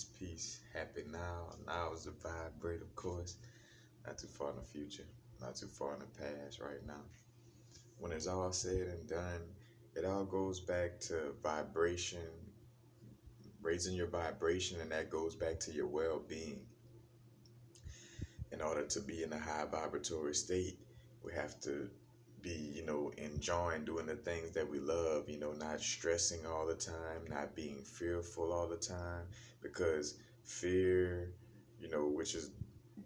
peace. Happy now. Now is the vibrate, of course. Not too far in the future, not too far in the past right now. When it's all said and done, it all goes back to vibration, raising your vibration, and that goes back to your well being. In order to be in a high vibratory state, we have to be, enjoying doing the things that we love, not stressing all the time, not being fearful all the time, because fear, which is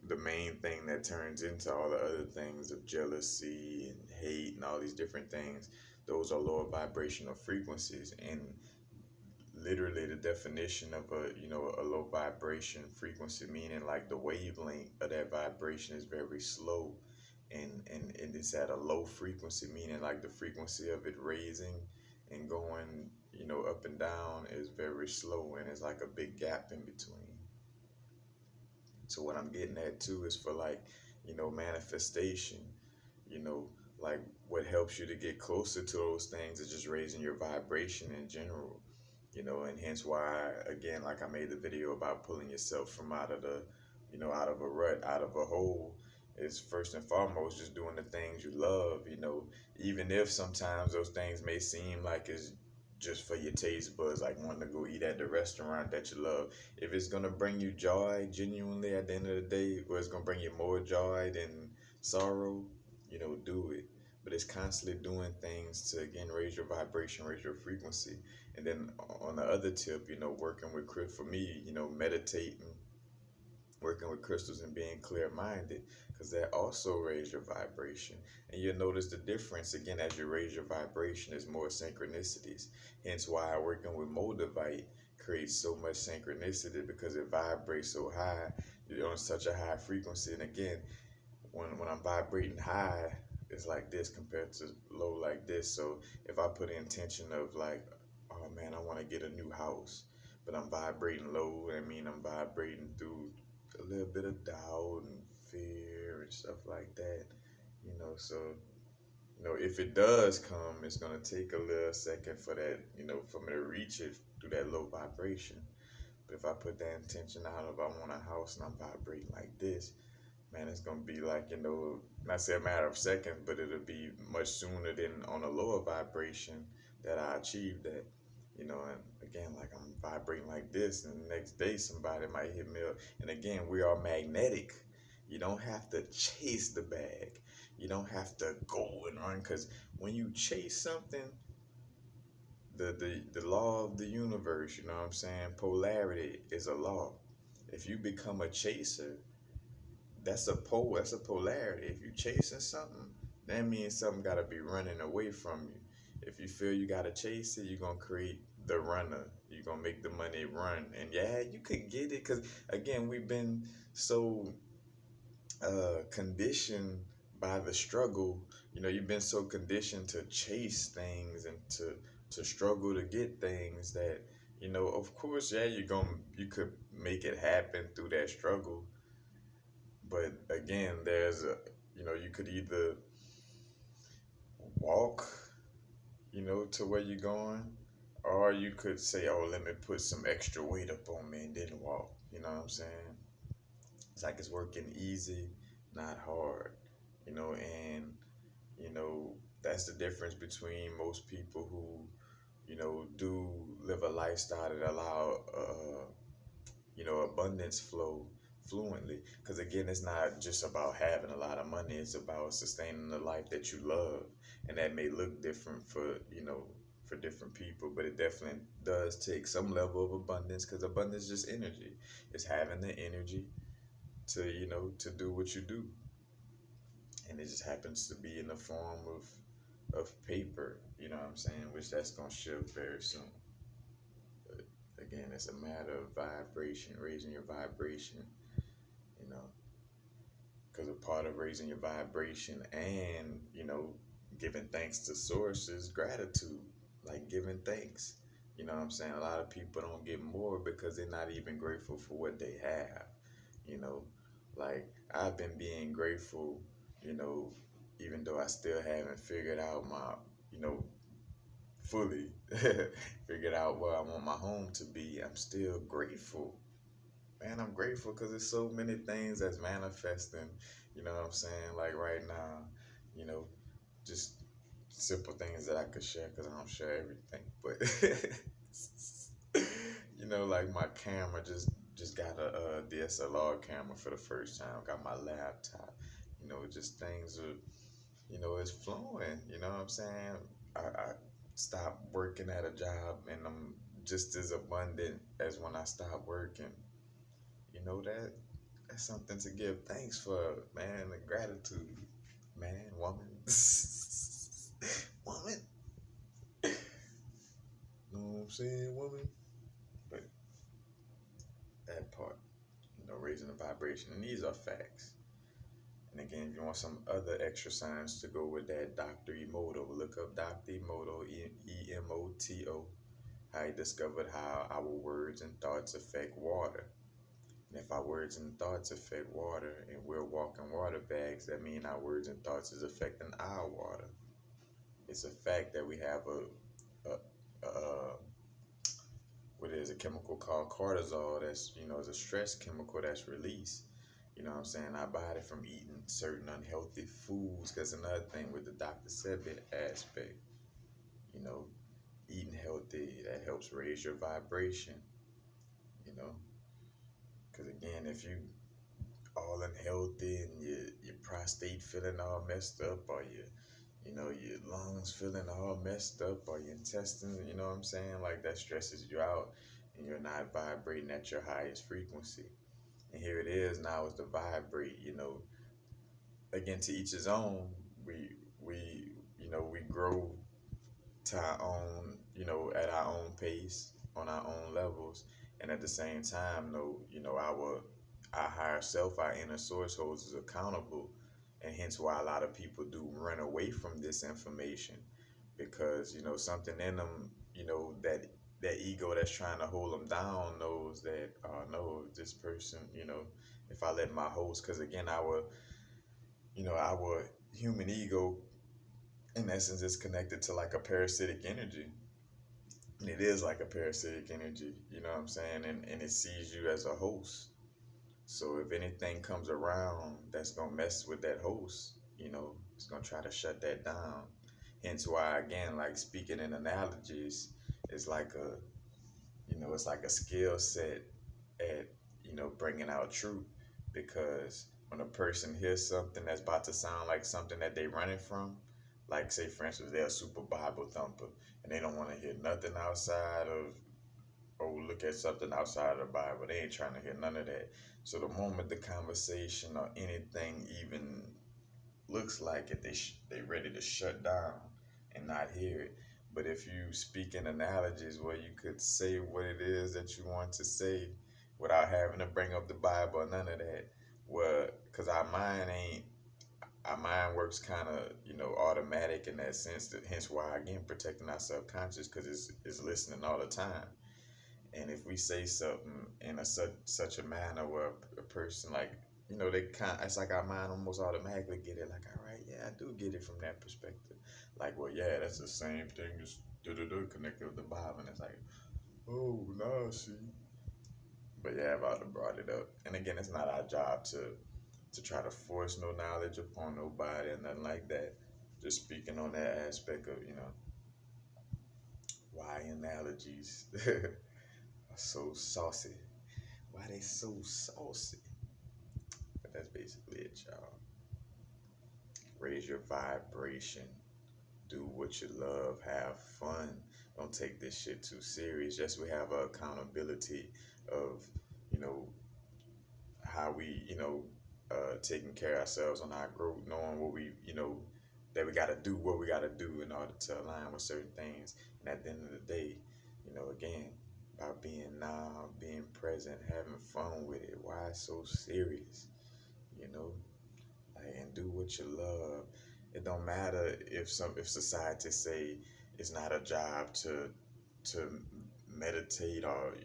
the main thing that turns into all the other things of jealousy and hate and all these different things, those are lower vibrational frequencies. And literally the definition of a low vibration frequency, meaning like the wavelength of that vibration is very slow, and it's at a low frequency, meaning like the frequency of it raising and going up and down is very slow, and it's like a big gap in between. So what I'm getting at too is for like manifestation, you know like what helps you to get closer to those things is just raising your vibration in general, and hence why, again, like I made the video about pulling yourself from out of the, out of a rut, out of a hole, is first and foremost just doing the things you love, even if sometimes those things may seem like it's just for your taste buds, like wanting to go eat at the restaurant that you love. If it's gonna bring you joy genuinely at the end of the day, or it's gonna bring you more joy than sorrow, do it. But it's constantly doing things to, again, raise your vibration, raise your frequency. And then on the other tip, working with for me, meditating, working with crystals and being clear minded, because that also raise your vibration. And you'll notice the difference again as you raise your vibration is more synchronicities. Hence why working with Moldavite creates so much synchronicity, because it vibrates so high. You're on such a high frequency. And again, when I'm vibrating high, it's like this compared to low like this. So if I put an intention of like, oh man, I want to get a new house, but I'm vibrating low, I mean I'm vibrating through a little bit of doubt and fear and stuff like that. So if it does come, it's gonna take a little second for that, for me to reach it through that low vibration. But if I put that intention out of I want a house and I'm vibrating like this, man, it's gonna be like, not say a matter of seconds, but it'll be much sooner than on a lower vibration that I achieve that. And again, like I'm vibrating like this, and the next day somebody might hit me up. And again, we are magnetic. You don't have to chase the bag. You don't have to go and run, because when you chase something, the law of the universe, you know what I'm saying? Polarity is a law. If you become a chaser, that's a polarity. If you chasing something, that means something gotta be running away from you. If you feel you gotta chase it, you're gonna create the runner. You're gonna make the money run. And yeah, you could get it, because again, we've been so conditioned by the struggle. You've been so conditioned to chase things and to struggle to get things that, of course, yeah, you could make it happen through that struggle. But again, there's you could either walk, to where you're going, or you could say, oh, let me put some extra weight up on me and then walk. You know what I'm saying? It's like it's working easy, not hard, and, you know, that's the difference between most people who, do live a lifestyle that allow, abundance flow fluently. Because again, it's not just about having a lot of money, it's about sustaining the life that you love. And that may look different for different people, but it definitely does take some level of abundance, because abundance is just energy. It's having the energy to, to do what you do. And it just happens to be in the form of paper, you know what I'm saying, which that's going to shift very soon. But again, it's a matter of vibration, raising your vibration, you know, because a part of raising your vibration and, giving thanks to source is gratitude, like giving thanks. You know what I'm saying? A lot of people don't get more because they're not even grateful for what they have, you know. Like I've been being grateful, you know, even though I still haven't figured out my, fully figured out where I want my home to be. I'm still grateful, Man, I'm grateful because there's so many things that's manifesting. You know what I'm saying? Like right now, you know, just simple things that I could share because I don't share everything. But like my camera just got a DSLR camera for the first time. Got my laptop. Just things are it's flowing. You know what I'm saying? I stopped working at a job and I'm just as abundant as when I stopped working. That's something to give thanks for, man. The gratitude, man, woman, woman. Know what I'm saying, woman? But that part, raising the vibration, and these are facts. And again, if you want some other extra science to go with that, Dr. Emoto, look up Dr. Emoto, Emoto, how he discovered how our words and thoughts affect water. And if our words and thoughts affect water and we're walking water bags, that means our words and thoughts is affecting our water. It's a fact that we have a what is a chemical called cortisol that's, is a stress chemical that's released. You know what I'm saying? Our body from eating certain unhealthy foods, because another thing with the Dr. Sebi aspect, you know, eating healthy, that helps raise your vibration, you know, because again, if you all unhealthy and your prostate feeling all messed up, or your lungs feeling all messed up, or your intestines, you know what I'm saying? Like that stresses you out and you're not vibrating at your highest frequency. And here it is now is to vibrate, again, to each his own. We grow to our own, at our own pace, on our own levels, and at the same time, our higher self, our inner source holds us accountable, and hence why a lot of people do run away from this information because something in them, that ego that's trying to hold them down knows that no, this person, if I let my host, because again, our human ego in essence is connected to like a parasitic energy. And it is like a parasitic energy, you know what I'm saying? And it sees you as a host. So if anything comes around that's gonna mess with that host, it's gonna try to shut that down. Hence why again, like speaking in analogies is like it's like a skill set at, bringing out truth. Because when a person hears something that's about to sound like something that they running from, like say for instance they're a super Bible thumper and they don't want to hear nothing outside of or look at something outside of the Bible. They ain't trying to hear none of that. So the moment the conversation or anything even looks like it, they ready to shut down and not hear it. But if you speak in analogies where you could say what it is that you want to say without having to bring up the Bible or none of that, well, because our mind works kind of automatic in that sense. That hence why again protecting our subconscious because it's listening all the time. And if we say something in such a manner where a person like they it's like our mind almost automatically get it like, all right, yeah, I do get it from that perspective. Like, well, yeah, that's the same thing as connected with the Bible, and it's like, oh no, see. But yeah, I've already brought it up, and again, it's not our job to try to force no knowledge upon nobody and nothing like that. Just speaking on that aspect of why analogies are so saucy. Why they so saucy? But that's basically it, y'all. Raise your vibration. Do what you love. Have fun. Don't take this shit too serious. Yes, we have accountability of, you know, how we, taking care of ourselves on our growth, knowing what we, that we got to do what we got to do in order to align with certain things. And at the end of the day, again, about being now, being present, having fun with it. Why so serious? You know, and do what you love. It don't matter if society say it's not a job to meditate or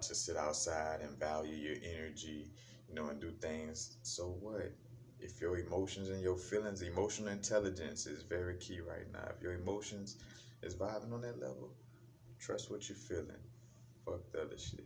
to sit outside and value your energy, and do things. So what? If your emotions and your feelings, emotional intelligence is very key right now. If your emotions is vibing on that level, trust what you're feeling. Fuck the other shit.